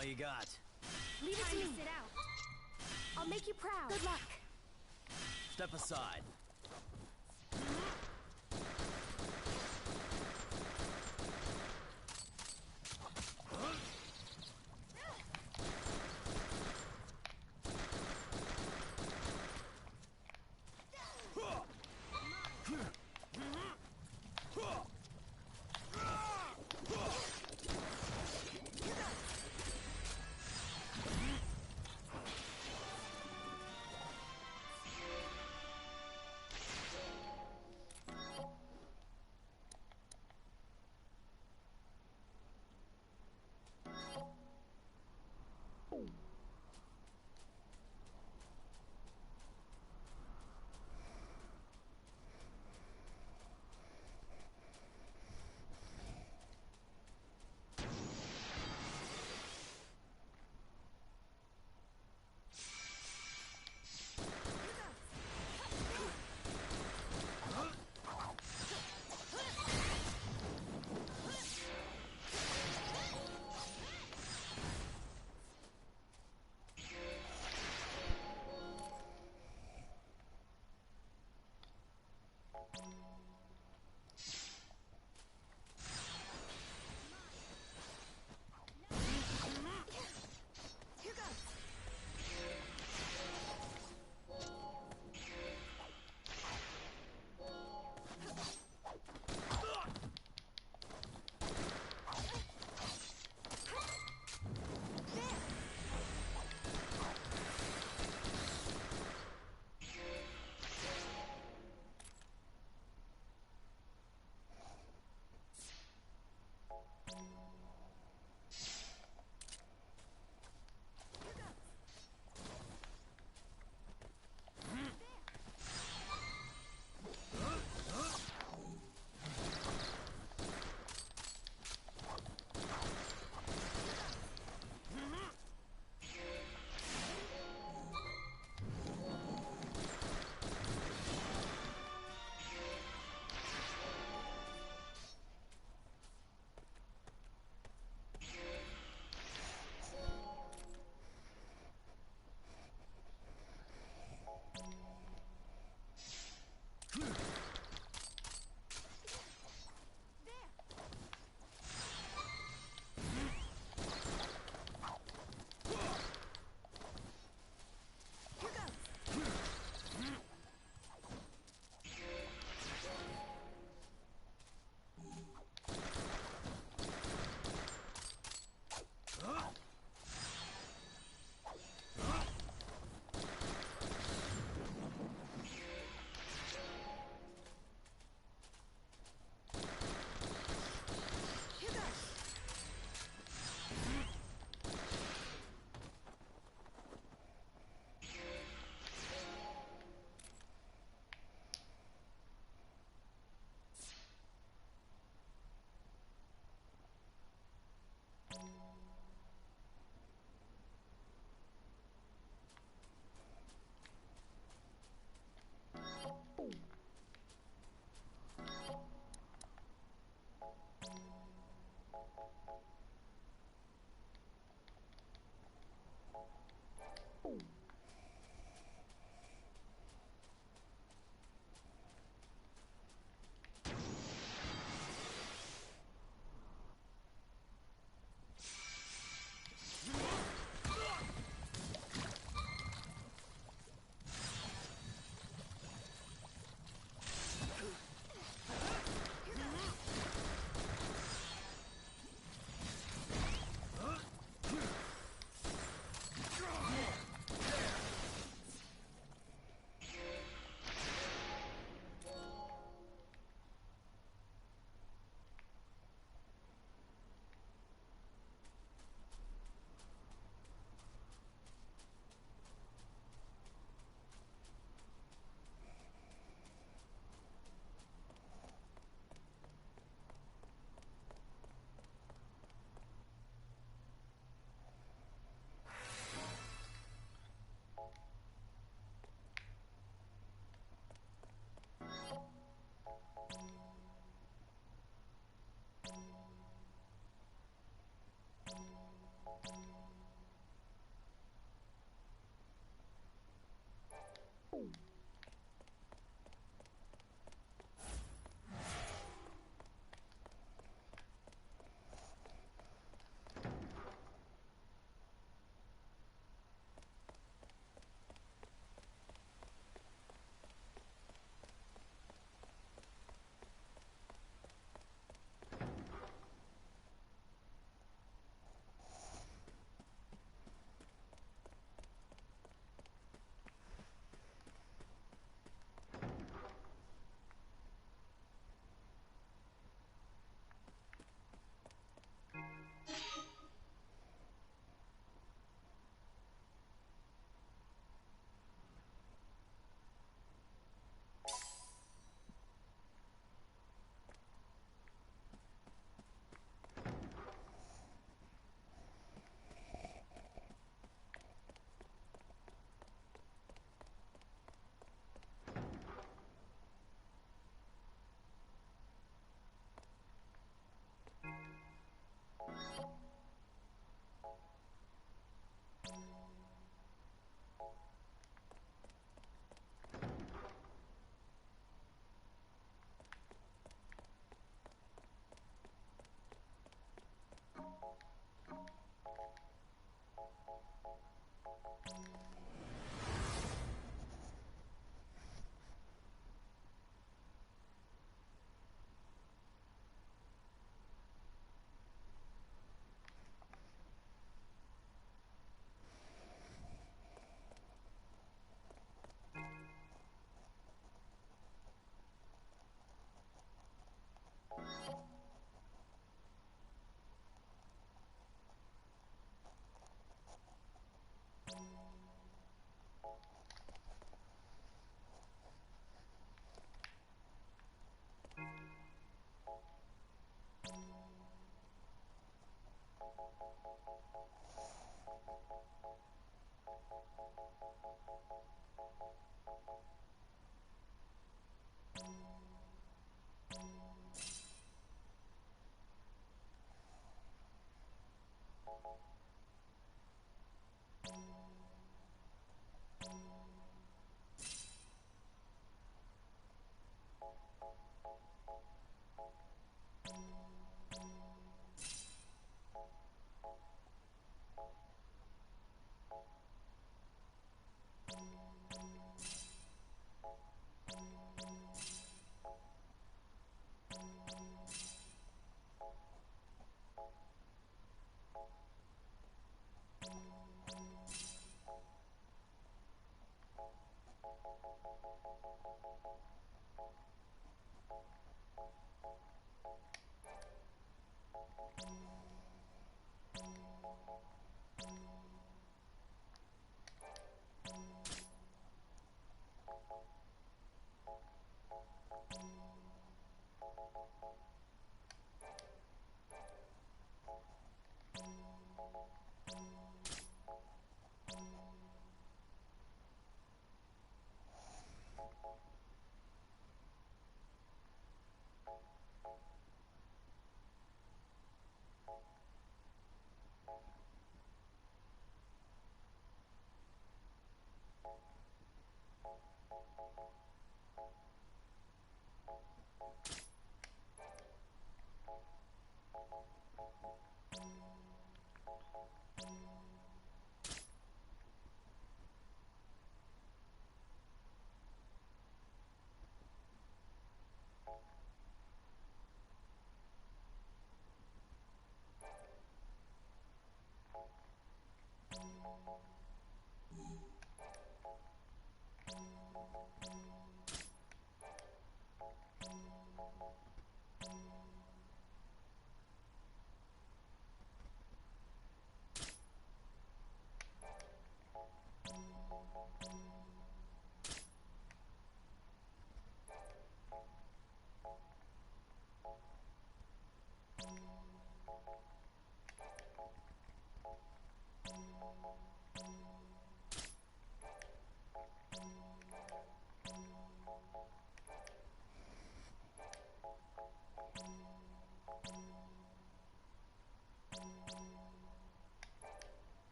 All you got. Leave it to me. Sit out. I'll make you proud. Good luck. Step aside.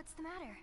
What's the matter?